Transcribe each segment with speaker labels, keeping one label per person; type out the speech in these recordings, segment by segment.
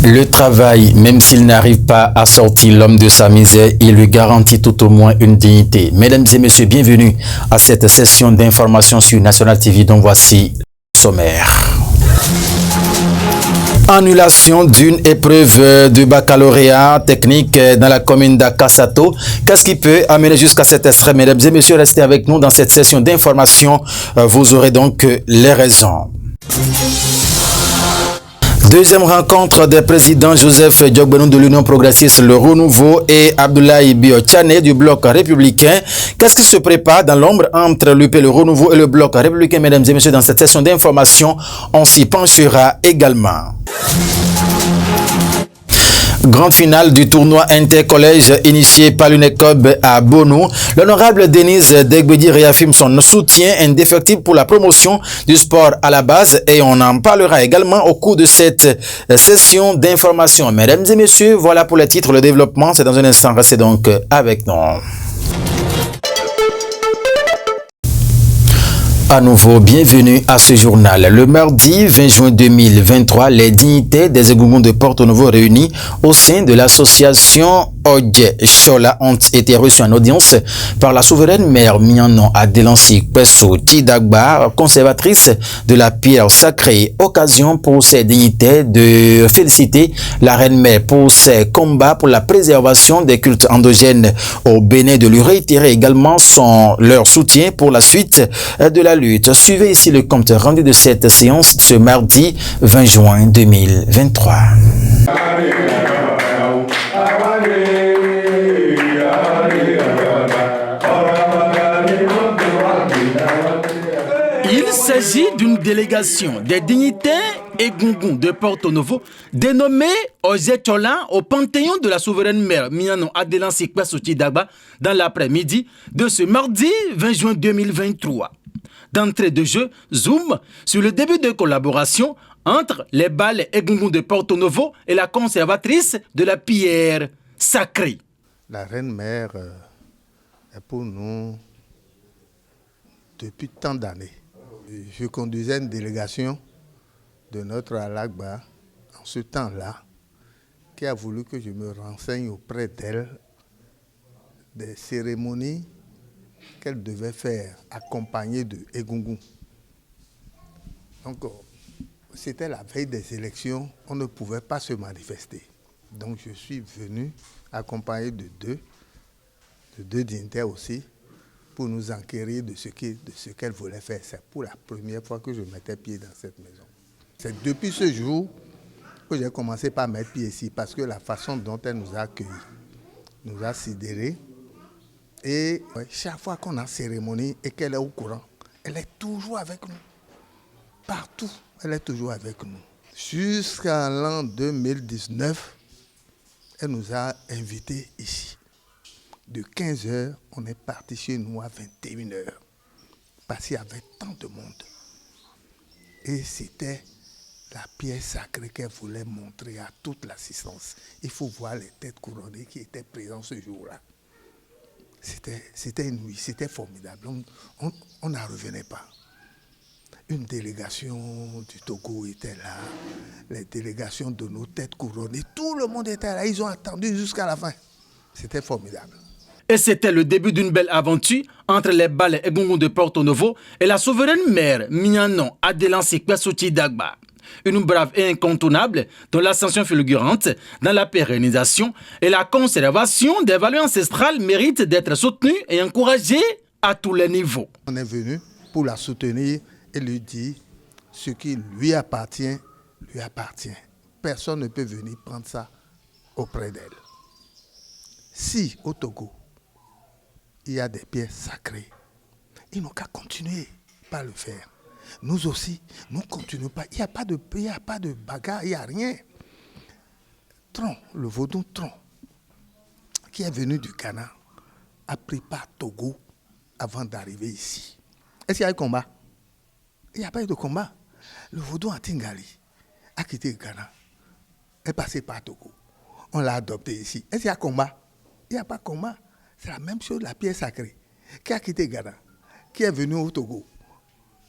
Speaker 1: Le travail, même s'il n'arrive pas à sortir l'homme de sa misère, il lui garantit tout au moins une dignité. Mesdames et messieurs, bienvenue à cette session d'information sur National TV dont voici le sommaire. Annulation d'une épreuve de baccalauréat technique dans la commune d'Akasato. Qu'est-ce qui peut amener jusqu'à cet extrait? Mesdames et messieurs, restez avec nous dans cette session d'information. Vous aurez donc les raisons. Deuxième rencontre des présidents Joseph Diogbenou de l'Union progressiste Le Renouveau et Abdoulaye Bio-Tchane du bloc républicain. Qu'est-ce qui se prépare dans l'ombre entre l'UP Le Renouveau et le bloc républicain? Mesdames et messieurs, dans cette session d'information, on s'y penchera également. Grande finale du tournoi intercollège initié par l'UNECOB à Bonou. L'honorable Denise Degbedi réaffirme son soutien indéfectible pour la promotion du sport à la base et on en parlera également au cours de cette session d'information. Mesdames et messieurs, voilà pour les titres. Le développement, c'est dans un instant. Restez donc avec nous. À nouveau, bienvenue à ce journal. Le mardi 20 juin 2023, les dignitaires des Egungun de Porto Novo réunis au sein de l'association Odje Chola ont été reçus en audience par la souveraine mère Mianon Adelansi Kweso Tidagba, conservatrice de la pierre sacrée. Occasion pour ces dignitaires de féliciter la reine mère pour ses combats pour la préservation des cultes endogènes au Bénin, de lui réitérer également leur soutien pour la suite de la lutte. Suivez ici le compte rendu de cette séance ce mardi 20 juin 2023.
Speaker 2: Il s'agit d'une délégation des dignitaires Egungun de Porto Novo dénommée Odje Chola au panthéon de la souveraine mère Mianon Adelansi Kweso Tidagba dans l'après-midi de ce mardi 20 juin 2023. D'entrée de jeu, zoom sur le début de collaboration entre les balles Egungun de Porto Novo et la conservatrice de la pierre sacrée.
Speaker 3: La reine mère est pour nous depuis tant d'années. Je conduisais une délégation de notre Alagba en ce temps-là qui a voulu que je me renseigne auprès d'elle des cérémonies qu'elle devait faire accompagnée de Egungun. Donc, c'était la veille des élections, on ne pouvait pas se manifester. Donc, je suis venu accompagné de deux dignitaires aussi, pour nous enquérir de ce qu'elle voulait faire. C'est pour la première fois que je mettais pied dans cette maison. C'est depuis ce jour que j'ai commencé par mettre pied ici, parce que la façon dont elle nous a accueillis nous a sidérés. Et chaque fois qu'on a cérémonie et qu'elle est au courant, elle est toujours avec nous. Partout, elle est toujours avec nous. Jusqu'à l'an 2019, elle nous a invités ici. De 15h, on est parti chez nous à 21h. Parce qu'il y avait tant de monde. Et c'était la pierre sacrée qu'elle voulait montrer à toute l'assistance. Il faut voir les têtes couronnées qui étaient présentes ce jour-là. C'était une nuit, c'était formidable. On n'en revenait pas. Une délégation du Togo était là, les délégations de nos têtes couronnées, tout le monde était là. Ils ont attendu jusqu'à la fin. C'était formidable.
Speaker 2: Et c'était le début d'une belle aventure entre les balles Egungun de Porto Novo et la souveraine mère Mianon Adelansi Kweso Tidagba. Une brave et incontournable dont l'ascension fulgurante dans la pérennisation et la conservation des valeurs ancestrales mérite d'être soutenue et encouragée à tous les niveaux.
Speaker 3: On est venu pour la soutenir et lui dire ce qui lui appartient, lui appartient. Personne ne peut venir prendre ça auprès d'elle. Si au Togo, il y a des pierres sacrées, ils n'ont qu'à continuer par le faire. Nous aussi, nous continuons pas. Il n'y a pas de bagarre, il n'y a rien. Tron, le vaudou Tron, qui est venu du Ghana, a pris par Togo avant d'arriver ici. Est-ce qu'il y a eu combat? Il n'y a pas eu de combat. Le vaudou Antingali a quitté le Ghana, est passé par Togo. On l'a adopté ici. Est-ce qu'il y a combat? Il n'y a pas de combat. C'est la même chose, la pierre sacrée, qui a quitté le Ghana, qui est venu au Togo.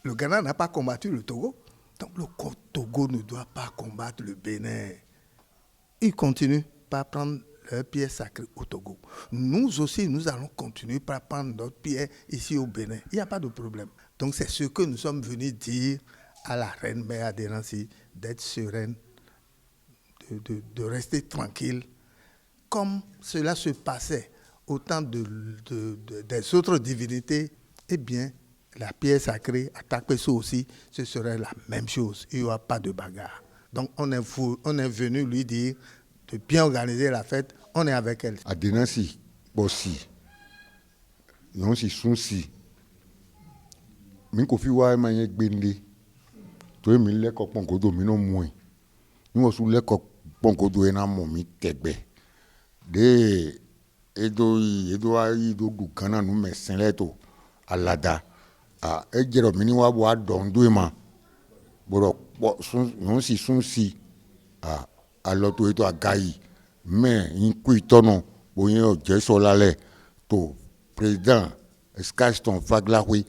Speaker 3: Le Ghana n'a pas combattu le Togo. Donc le Togo ne doit pas combattre le Bénin. ils continuent par prendre leur pierre sacrée au Togo. Nous aussi, nous allons continuer par prendre notre pierre ici au Bénin. Il n'y a pas de problème. Donc c'est ce que nous sommes venus dire à la reine mère Adélancy, d'être sereine, de rester tranquille, comme cela se passait au temps des autres divinités. Eh bien, la pierre sacrée à Takpesso aussi, ce serait la même chose. Il n'y aura pas de bagarre. Donc on est venu lui dire de bien organiser la fête. On est avec elle.
Speaker 4: Adélancy, aussi, non si sunsi, min kofi wa ma ye gbende, to mi le ko ponkodo mi no mu e, mi wo su le ko ponkodo e na mo mi tegbe, de edo ayi do du kana nu mesin leto alada, e jero mi ni wa bo adondu e ma, boro sun non si sunsi, aloto eto agayi. Mais in cui tono boyen jeso lale to président Escaston Faglawi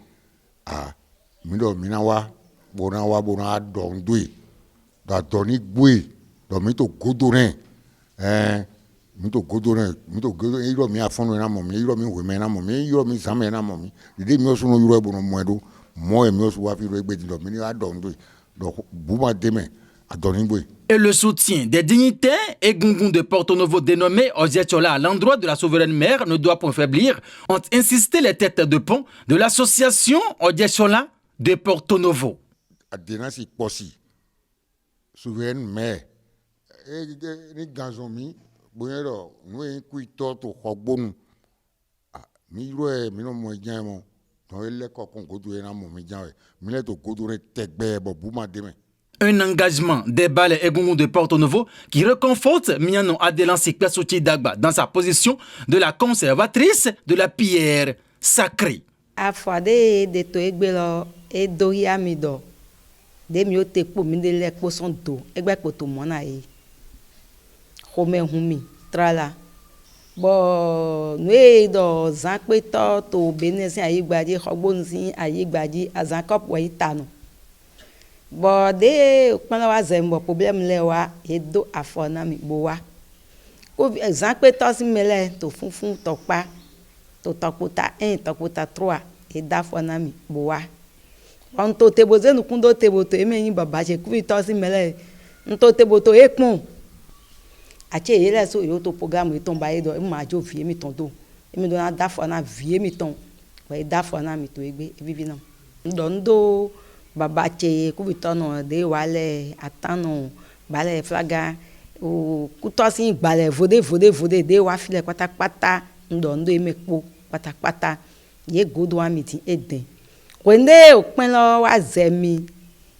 Speaker 4: mido minawa bona dondui da doni gui do mito godoren mito iro mi afono na momi iro mi weme na momi iro mi same na momi ide mi osuno iro ebono moedo mo e mi osu wa fi ro egbe do mi ni adondui do buma deme adoni gui.
Speaker 2: Et le soutien des dignitaires et gungun de Porto Novo dénommés Osié Tchola à l'endroit de la souveraine mère ne doit point faiblir, ont insisté les têtes de pont de l'association Osié Tchola de Porto Novo.
Speaker 4: Adélancy Posi, souveraine mère, ni ganzomi, bonero, nous y kuito to hogbonu, mi roe, mi no mo jamo, donc elle est quoi qu'on goudou na mo mi jamo, mi le to goudou re tegbe bo buma deme.
Speaker 2: Un engagement des Balais et Gungun de Porto Novo qui réconforte Miano Adélancy Kwessotti Dagba dans sa position de la conservatrice de la pierre sacrée.
Speaker 5: Afade de toegbelo e dohiamido de mi o te po mi de le po son do egbe po to mona e home humi trala bo nwe do zan pe to benesin ayigbaji hogbonsin ayigbaji azan kop wa itanu bo de pala wa zembo problem le wa e do afona mi bo wa ko zan pe to si mele to funfun to pa to tokota 1 tokota 3 e da fona mi bo wa on to teboze nu kundo teboto e meyin baba je ku to si mele nto teboto e pon ache ele so yo to programme ton ba e do ma jo vie mi ton do e mi do na da fona vie mi ton wa e da fona mi to egbe e vivi na ndo baba che ku to no de wale atano bale flaga o ku to si gbale vode de wa file patapata ndo e mepo patapata ye godo amiti eden wende opin lo wa zemi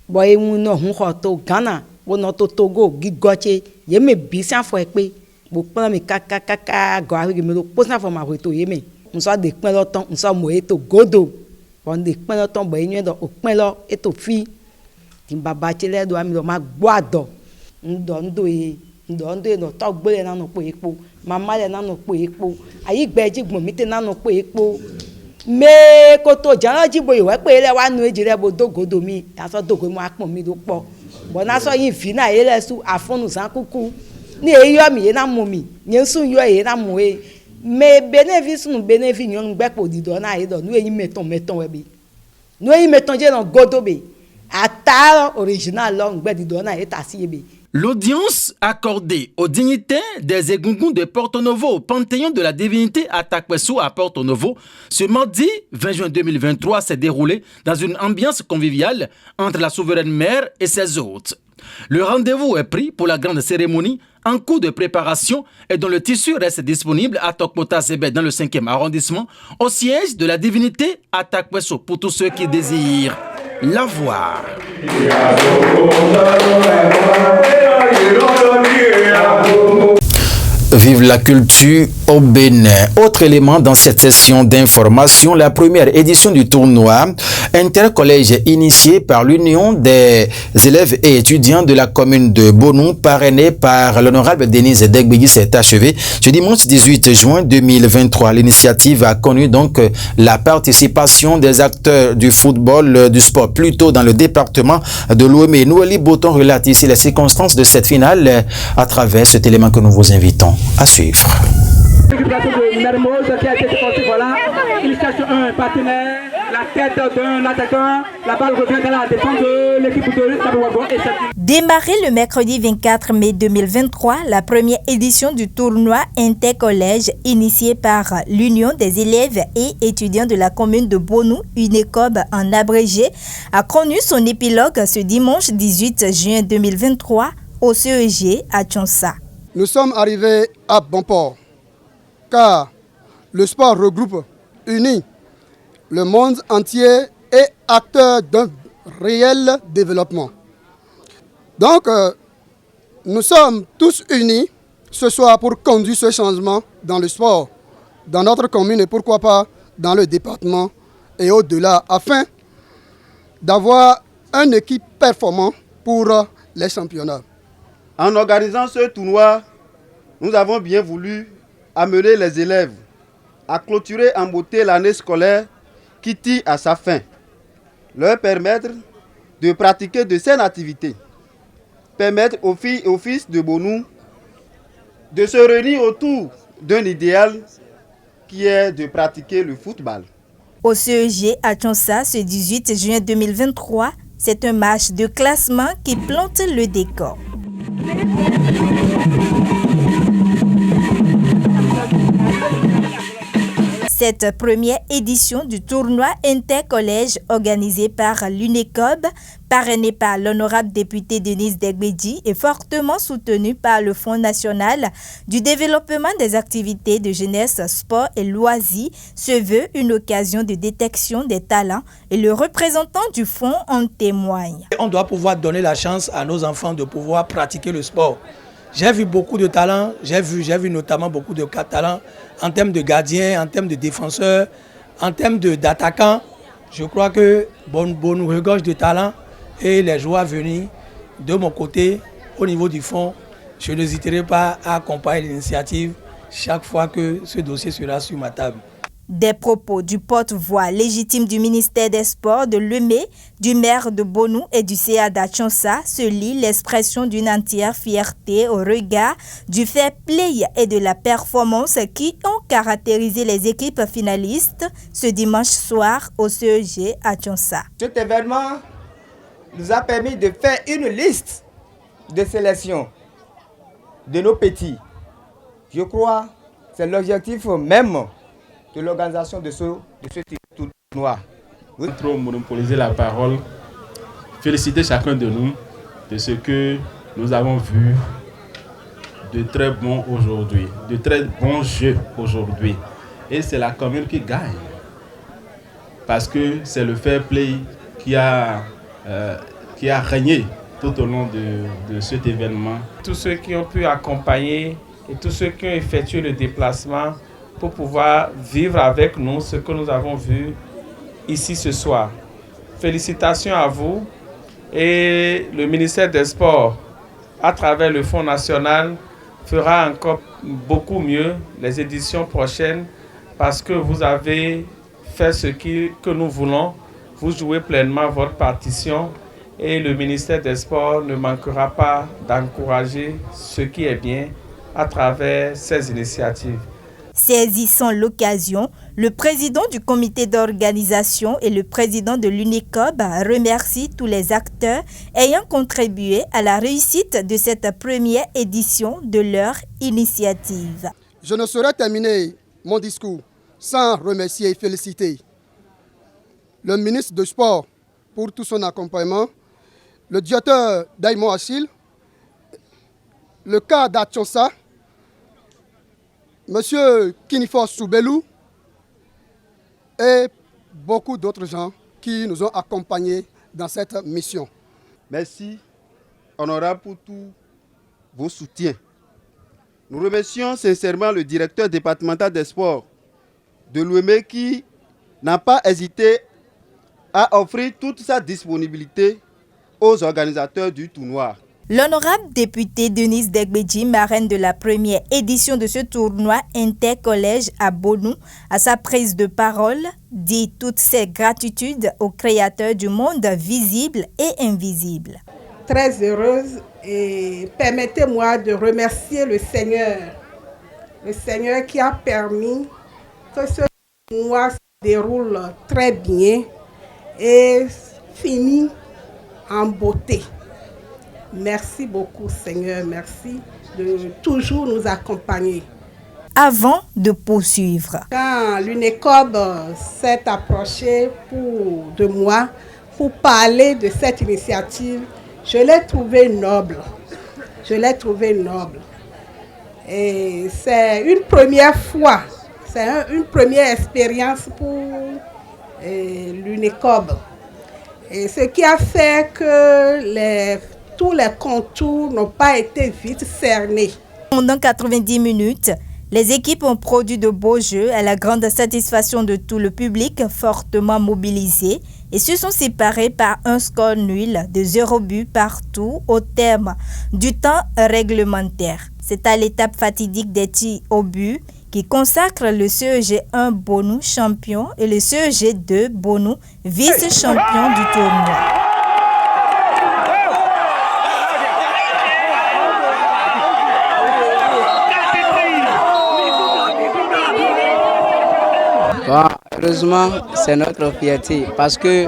Speaker 5: bo ehun no hun ho to Ghana wo no to Togo gigoche ye me bisian fo e pe bo pon mi kaka go ahi mi lo posan fo ma ho to ye me nso de pin lo ton nso mo e to godo won de pin lo ton bo yin do opin lo e to fi tin baba chele do ami lo ma gbado ndo e no to gbele na no po epo mama le na no po epo ayi gbeji gbon mi te na no po epo me koto jana jibo iwe pe ile wa nu ejire bo dogodo mi aso dogo mo apon mi do po bo na so yin fi na ile su afunu san kuku ni eyo mi na mo mi yen sun yo e na mo e me benefice nu benefice yon gbe po dido na e do nu eyin meton we bi nu eyin meton je na godo be ataro original lo gbe dido na e ta si ebe.
Speaker 2: L'audience accordée aux dignitaires des Egungun de Porto Novo au Panthéon de la divinité à Takpesso à Porto Novo ce mardi 20 juin 2023 s'est déroulée dans une ambiance conviviale entre la souveraine mère et ses hôtes. Le rendez-vous est pris pour la grande cérémonie en cours de préparation et dont le tissu reste disponible à Tokmota Zébé dans le 5e arrondissement au siège de la divinité à Takpesso pour tous ceux qui désirent la voir.
Speaker 1: Vive la culture au Bénin. Autre élément dans cette session d'information, la première édition du tournoi intercollège initié par l'Union des élèves et étudiants de la commune de Bonou, parrainé par l'honorable Denise Degbegi, s'est achevée ce dimanche 18 juin 2023. L'initiative a connu donc la participation des acteurs du football, du sport, plutôt dans le département de l'Ouémé. Noueli Boton relate ici les circonstances de cette finale à travers cet élément que nous vous invitons à suivre.
Speaker 6: Mermoz qui a été supporté, voilà, il cherche un partenaire, la tête d'un attaquant, la balle revient dans la défense de l'équipe de Tabawago.
Speaker 7: Démarré le mercredi 24 mai 2023, la première édition du tournoi intercollège initié par l'Union des élèves et étudiants de la commune de Bonou, UNECOB en abrégé, a connu son épilogue ce dimanche 18 juin 2023 au CEG à Tchonsa.
Speaker 8: Nous sommes arrivés à bon port, car le sport regroupe, unit le monde entier et acteur d'un réel développement. Donc, nous sommes tous unis ce soir pour conduire ce changement dans le sport, dans notre commune et pourquoi pas dans le département et au-delà, afin d'avoir une équipe performante pour les championnats.
Speaker 9: En organisant ce tournoi, nous avons bien voulu amener les élèves à clôturer en beauté l'année scolaire qui tire à sa fin, leur permettre de pratiquer de saines activités, permettre aux filles et aux fils de Bonou de se réunir autour d'un idéal qui est de pratiquer le football.
Speaker 7: Au CEG à Tchonsa, ce 18 juin 2023, c'est un match de classement qui plante le décor. Cette première édition du tournoi intercollège organisé par l'UNECOB, parrainé par l'honorable député Denise Degbegi et fortement soutenu par le Fonds national du développement des activités de jeunesse, sport et loisirs, se veut une occasion de détection des talents et le représentant du fonds en témoigne.
Speaker 10: On doit pouvoir donner la chance à nos enfants de pouvoir pratiquer le sport. J'ai vu beaucoup de talents, j'ai vu notamment beaucoup de talents en termes de gardiens, en termes de défenseurs, en termes d'attaquants. Je crois que Bonou regorge de talents et les joueurs à venir de mon côté, au niveau du fonds, je n'hésiterai pas à accompagner l'initiative chaque fois que ce dossier sera sur ma table.
Speaker 7: Des propos du porte-voix légitime du ministère des Sports de l'Ouémé, du maire de Bonou et du CA d'Atchonsa se lit l'expression d'une entière fierté au regard du fair play et de la performance qui ont caractérisé les équipes finalistes ce dimanche soir au CEG à Tchonsa.
Speaker 11: Cet événement nous a permis de faire une liste de sélection de nos petits. Je crois que c'est l'objectif même de l'organisation de ce tournoi.
Speaker 12: Oui. Trop monopoliser la parole, féliciter chacun de nous de ce que nous avons vu de très bons aujourd'hui, de très bons jeux aujourd'hui. Et c'est la commune qui gagne. Parce que c'est le fair play qui a régné tout au long de cet événement.
Speaker 13: Tous ceux qui ont pu accompagner et tous ceux qui ont effectué le déplacement pour pouvoir vivre avec nous ce que nous avons vu ici ce soir. Félicitations à vous et le ministère des Sports, à travers le Fonds national, fera encore beaucoup mieux les éditions prochaines parce que vous avez fait ce que nous voulons. Vous jouez pleinement votre partition et le ministère des Sports ne manquera pas d'encourager ce qui est bien à travers ces initiatives.
Speaker 7: Saisissant l'occasion, le président du comité d'organisation et le président de l'UNECOB remercient tous les acteurs ayant contribué à la réussite de cette première édition de leur initiative.
Speaker 8: Je ne saurais terminer mon discours sans remercier et féliciter le ministre du Sport pour tout son accompagnement, le directeur d'Aïmo Achille, le cas d'Atchonsa, Monsieur Kinifor Soubelou et beaucoup d'autres gens qui nous ont accompagnés dans cette mission.
Speaker 9: Merci, honorable, pour tous vos soutiens. Nous remercions sincèrement le directeur départemental des sports de l'UEME qui n'a pas hésité à offrir toute sa disponibilité aux organisateurs du tournoi.
Speaker 7: L'honorable députée Denise Degbeji, marraine de la première édition de ce tournoi intercollège à Bonou, à sa prise de parole, dit toutes ses gratitudes aux créateurs du monde visible et invisible.
Speaker 14: Très heureuse et permettez-moi de remercier le Seigneur qui a permis que ce tournoi se déroule très bien et finit en beauté. Merci beaucoup Seigneur, merci de toujours nous accompagner.
Speaker 7: Avant de poursuivre.
Speaker 14: Quand l'UNECOB s'est approché de moi pour parler de cette initiative, je l'ai trouvé noble. Et c'est une première fois, c'est une première expérience pour l'UNECOB. Et ce qui a fait que tous les contours n'ont pas été vite cernés.
Speaker 7: Pendant 90 minutes, les équipes ont produit de beaux jeux à la grande satisfaction de tout le public fortement mobilisé et se sont séparés par un score nul de 0 but partout au terme du temps réglementaire. C'est à l'étape fatidique des tirs au but qui consacre le CEG 1 Bonou champion et le CEG 2 Bonou vice-champion du tournoi.
Speaker 15: Bon, heureusement, c'est notre fierté parce que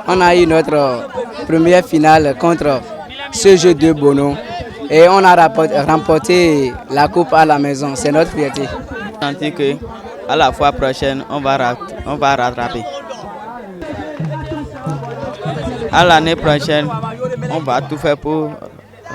Speaker 15: on a eu notre première finale contre ce jeu de Bono et on a remporté la coupe à la maison. C'est notre fierté.
Speaker 16: Je sens que à la fois prochaine, on va rattraper. À l'année prochaine, on va tout faire pour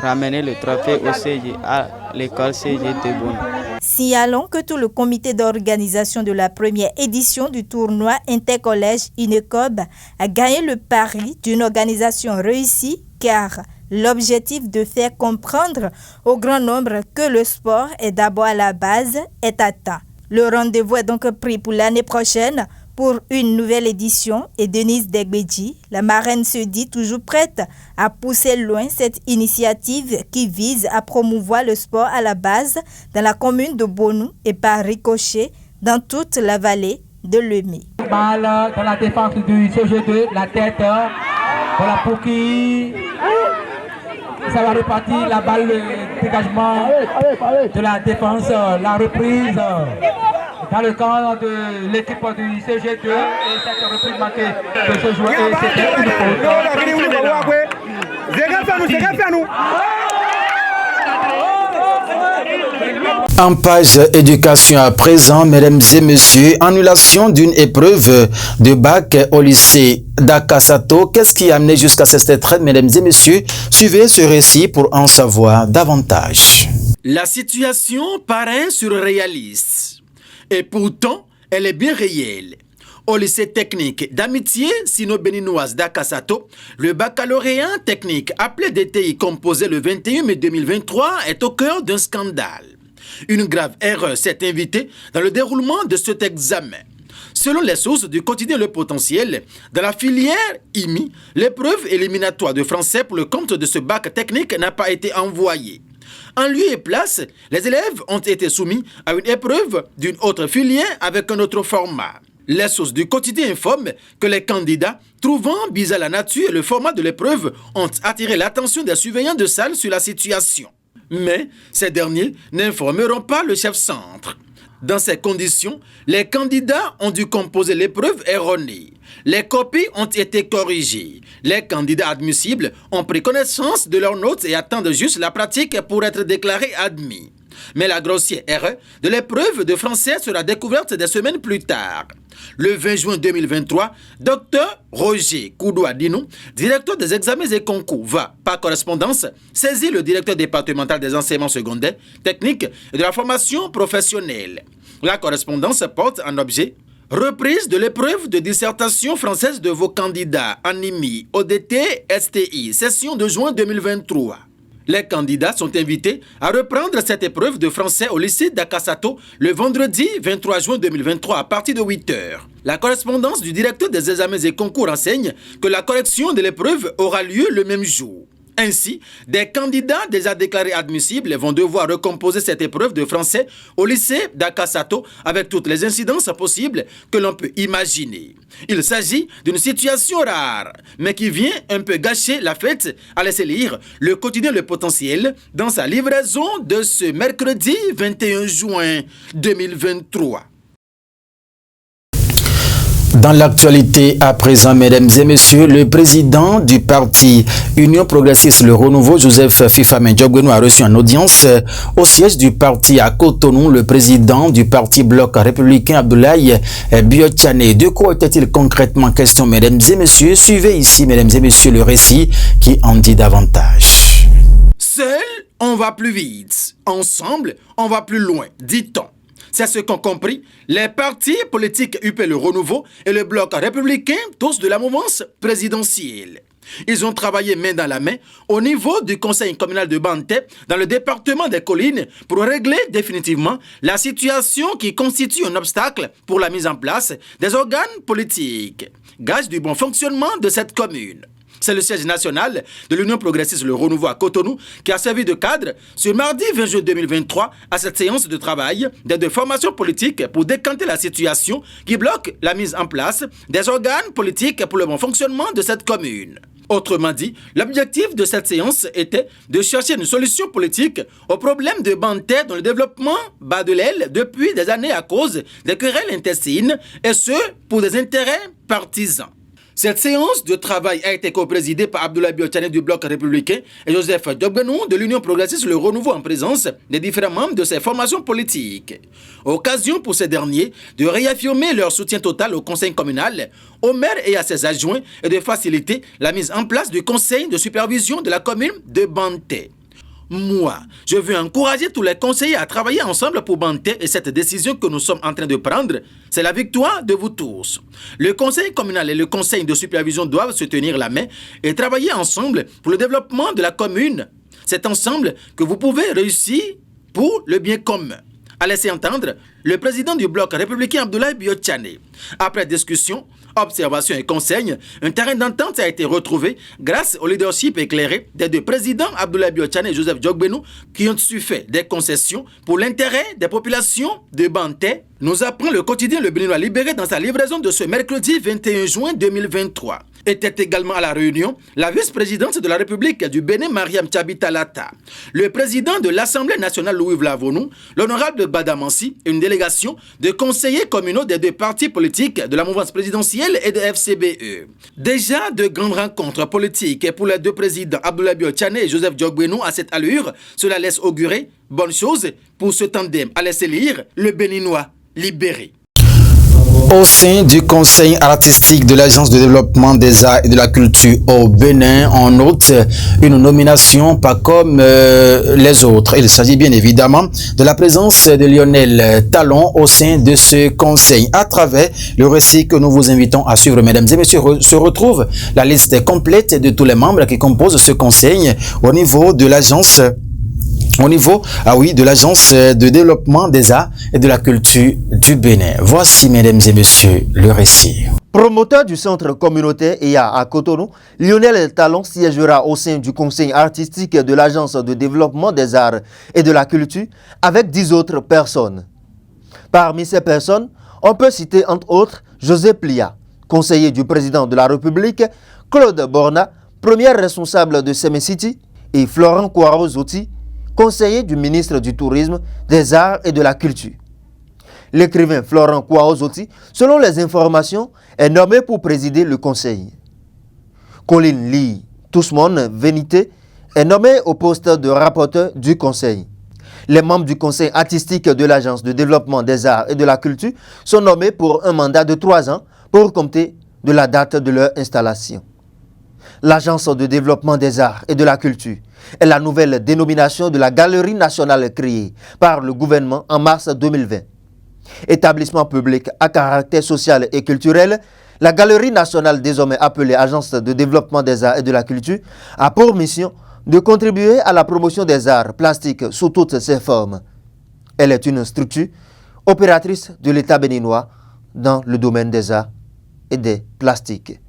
Speaker 16: ramener le trophée au CG, à l'école CG de Bono.
Speaker 7: Signalons que tout le comité d'organisation de la première édition du tournoi intercollège UNECOB a gagné le pari d'une organisation réussie car l'objectif de faire comprendre au grand nombre que le sport est d'abord à la base est atteint. Le rendez-vous est donc pris pour l'année prochaine pour une nouvelle édition et Denise Degbeji, la marraine, se dit toujours prête à pousser loin cette initiative qui vise à promouvoir le sport à la base dans la commune de Bonou et par ricochet dans toute la vallée de l'Emé.
Speaker 6: Balle dans la défense du CG2, la tête voilà pour qui ça va repartir, la balle, le dégagement de la défense, la reprise dans le camp de l'équipe du CG2 et cette reprise manquée de ce joueur et c'était une
Speaker 1: En page éducation à présent, mesdames et messieurs, annulation d'une épreuve de bac au lycée d'Akasato. Qu'est-ce qui a amené jusqu'à cette traite, mesdames et messieurs? Suivez ce récit pour en savoir davantage.
Speaker 2: La situation paraît surréaliste et pourtant elle est bien réelle. Au lycée technique d'amitié sino-béninoise d'Akasato, le baccalauréat technique appelé DTI composé le 21 mai 2023 est au cœur d'un scandale. Une grave erreur s'est invitée dans le déroulement de cet examen. Selon les sources du quotidien Le Potentiel, dans la filière IMI, l'épreuve éliminatoire de français pour le compte de ce bac technique n'a pas été envoyée. En lieu et place, les élèves ont été soumis à une épreuve d'une autre filière avec un autre format. Les sources du quotidien informent que les candidats, trouvant bizarre la nature et le format de l'épreuve, ont attiré l'attention des surveillants de salle sur la situation. Mais ces derniers n'informeront pas le chef-centre. Dans ces conditions, les candidats ont dû composer l'épreuve erronée. Les copies ont été corrigées. Les candidats admissibles ont pris connaissance de leurs notes et attendent juste la pratique pour être déclarés admis. Mais la grossière erreur de l'épreuve de français sera découverte des semaines plus tard. Le 20 juin 2023, Dr Roger Koudouadinou, directeur des examens et concours, va, par correspondance, saisir le directeur départemental des enseignements secondaires, techniques et de la formation professionnelle. La correspondance porte en objet reprise de l'épreuve de dissertation française de vos candidats en IMI, ODT, STI, session de juin 2023. Les candidats sont invités à reprendre cette épreuve de français au lycée d'Akasato le vendredi 23 juin 2023 à partir de 8 h. La correspondance du directeur des examens et concours enseigne que la correction de l'épreuve aura lieu le même jour. Ainsi, des candidats déjà déclarés admissibles vont devoir recomposer cette épreuve de français au lycée d'Akasato avec toutes les incidences possibles que l'on peut imaginer. Il s'agit d'une situation rare, mais qui vient un peu gâcher la fête à laisser lire le quotidien Le Potentiel dans sa livraison de ce mercredi 21 juin 2023.
Speaker 1: Dans l'actualité à présent, mesdames et messieurs, le président du parti Union Progressiste Le Renouveau, Joseph Fifame Diogbenou, a reçu en audience au siège du parti à Cotonou le président du parti Bloc républicain Abdoulaye Biotchane. De quoi était-il concrètement question, mesdames et messieurs? Suivez ici, mesdames et messieurs, le récit qui en dit davantage.
Speaker 2: Seul, on va plus vite. Ensemble, on va plus loin, dit-on. C'est ce qu'ont compris les partis politiques UP Le Renouveau et le Bloc républicain, tous de la mouvance présidentielle. Ils ont travaillé main dans la main au niveau du conseil communal de Banté, dans le département des Collines, pour régler définitivement la situation qui constitue un obstacle pour la mise en place des organes politiques, gage du bon fonctionnement de cette commune. C'est le siège national de l'Union Progressiste Le Renouveau à Cotonou qui a servi de cadre ce mardi 20 juin 2023 à cette séance de travail des deux formations politiques pour décanter la situation qui bloque la mise en place des organes politiques pour le bon fonctionnement de cette commune. Autrement dit, l'objectif de cette séance était de chercher une solution politique au problème de Banté dont le développement bat de l'aile depuis des années à cause des querelles intestines et ce, pour des intérêts partisans. Cette séance de travail a été co-présidée par Abdoulaye Biotchane du Bloc républicain et Joseph Diogbenou de l'Union Progressiste Le Renouveau en présence des différents membres de ces formations politiques. Occasion pour ces derniers de réaffirmer leur soutien total au conseil communal, au maire et à ses adjoints et de faciliter la mise en place du conseil de supervision de la commune de Banté. Moi, je veux encourager tous les conseillers à travailler ensemble pour Banté et cette décision que nous sommes en train de prendre, c'est la victoire de vous tous. Le conseil communal et le conseil de supervision doivent se tenir la main et travailler ensemble pour le développement de la commune. C'est ensemble que vous pouvez réussir pour le bien commun, a laissé entendre le président du Bloc républicain Abdoulaye Biotchane. Après discussion, observation et conseil, un terrain d'entente a été retrouvé grâce au leadership éclairé des deux présidents Abdoulaye Biotchane et Joseph Diogbenou qui ont su faire des concessions pour l'intérêt des populations de Banté, nous apprend le quotidien Le Béninois Libéré dans sa livraison de ce mercredi 21 juin 2023. Était également à la réunion la vice-présidente de la République du Bénin, Mariam Tchabita Lata, le président de l'Assemblée nationale Louis Vlavonou, l'honorable Badamansi et une délégation de conseillers communaux des deux partis politiques de la mouvance présidentielle et de FCBE. Déjà de grandes rencontres politiques pour les deux présidents Abdoulaye Biotchane et Joseph Diogbenou à cette allure, cela laisse augurer bonne chose pour ce tandem à laisser lire Le Béninois Libéré.
Speaker 1: Au sein du conseil artistique de l'Agence de développement des arts et de la culture au Bénin, on note une nomination pas comme les autres. Il s'agit bien évidemment de la présence de Lionel Talon au sein de ce conseil. À travers le récit que nous vous invitons à suivre, mesdames et messieurs, se retrouve la liste complète de tous les membres qui composent ce conseil au niveau de l'agence de l'Agence de développement des arts et de la culture du Bénin. Voici, mesdames et messieurs, le récit.
Speaker 17: Promoteur du centre communautaire EA à Cotonou, Lionel Talon siégera au sein du conseil artistique de l'Agence de développement des arts et de la culture avec 10 autres personnes. Parmi ces personnes, on peut citer entre autres José Plia, conseiller du président de la République, Claude Borna, premier responsable de Semé-City, et Florent Kouaro-Zoti, conseiller du ministre du Tourisme, des Arts et de la Culture. L'écrivain Florent Kouaro-Zoti, selon les informations, est nommé pour présider le conseil. Colin Lee Tousmon Venité est nommé au poste de rapporteur du conseil. Les membres du conseil artistique de l'Agence de développement des arts et de la culture sont nommés pour un mandat de 3 ans pour compter de la date de leur installation. L'Agence de développement des arts et de la culture est la nouvelle dénomination de la Galerie nationale créée par le gouvernement en mars 2020. Établissement public à caractère social et culturel, la Galerie nationale désormais appelée Agence de développement des arts et de la culture a pour mission de contribuer à la promotion des arts plastiques sous toutes ses formes. Elle est une structure opératrice de l'État béninois dans le domaine des arts et des plastiques.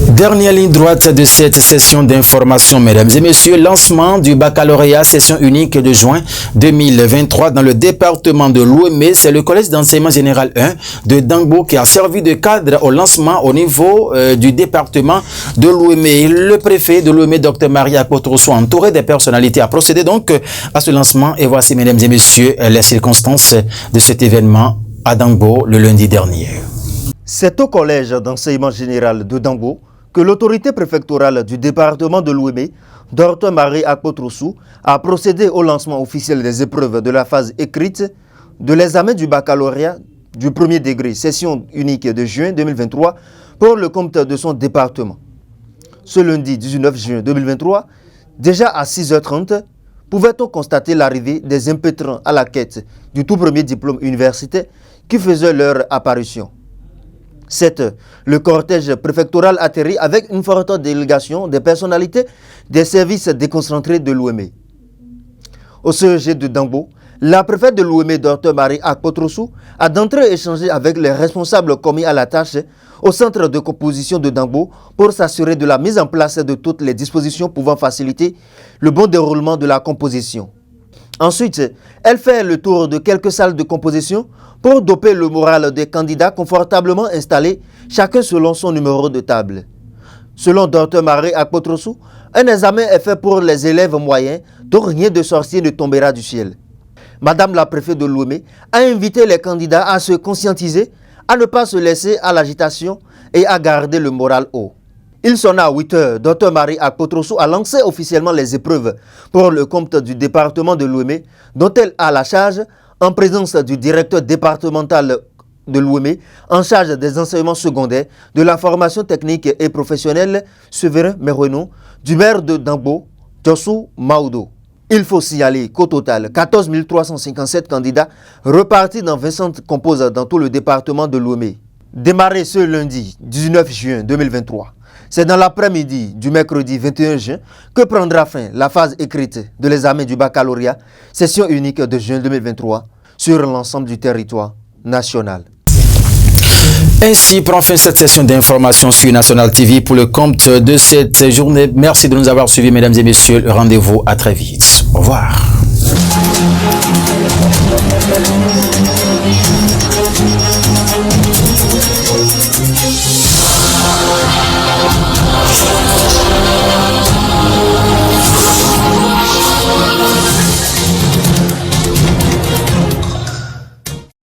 Speaker 1: Dernière ligne droite de cette session d'information, mesdames et messieurs, lancement du baccalauréat session unique de juin 2023 dans le département de l'Ouémé. C'est le collège d'enseignement général 1 de Dangbo qui a servi de cadre au lancement au niveau du département de l'Ouémé. Le préfet de l'Ouémé, Dr Marie Akpotroso, entouré des personnalités, a procédé donc à ce lancement. Et voici, mesdames et messieurs, les circonstances de cet événement à Dangbo le lundi dernier.
Speaker 17: C'est au collège d'enseignement général de Dangbo que l'autorité préfectorale du département de l'Ouémé, Dr Marie Akpotroso, a procédé au lancement officiel des épreuves de la phase écrite de l'examen du baccalauréat du premier degré, session unique de juin 2023, pour le compte de son département. Ce lundi 19 juin 2023, déjà à 6h30, pouvait-on constater l'arrivée des impétrants à la quête du tout premier diplôme universitaire qui faisait leur apparition. Le cortège préfectoral atterrit avec une forte délégation des personnalités des services déconcentrés de l'Ouémé. Au CEG de Dangbo, la préfète de l'Ouémé, Dr Marie Akpotroso, a d'entrée échangé avec les responsables commis à la tâche au centre de composition de Dangbo pour s'assurer de la mise en place de toutes les dispositions pouvant faciliter le bon déroulement de la composition. Ensuite, elle fait le tour de quelques salles de composition pour doper le moral des candidats confortablement installés, chacun selon son numéro de table. Selon Dr Marie Akpotroso, un examen est fait pour les élèves moyens, dont rien de sorcier ne tombera du ciel. Madame la préfète de l'Ouémé a invité les candidats à se conscientiser, à ne pas se laisser à l'agitation et à garder le moral haut. Il sonna à 8h, Dr Marie Akpotroso a lancé officiellement les épreuves pour le compte du département de l'Ouémé, dont elle a la charge en présence du directeur départemental de l'Ouémé, en charge des enseignements secondaires, de la formation technique et professionnelle, Séverin Meroueno, du maire de Dangbo, Jossou Maoudo. Il faut signaler qu'au total, 14 357 candidats repartis dans 20 centres composent dans tout le département de l'Ouémé. Démarré ce lundi 19 juin 2023, c'est dans l'après-midi du mercredi 21 juin que prendra fin la phase écrite de l'examen du baccalauréat, session unique de juin 2023, sur l'ensemble du territoire national.
Speaker 1: Ainsi prend fin cette session d'information sur National TV pour le compte de cette journée. Merci de nous avoir suivis, mesdames et messieurs. Rendez-vous à très vite. Au revoir.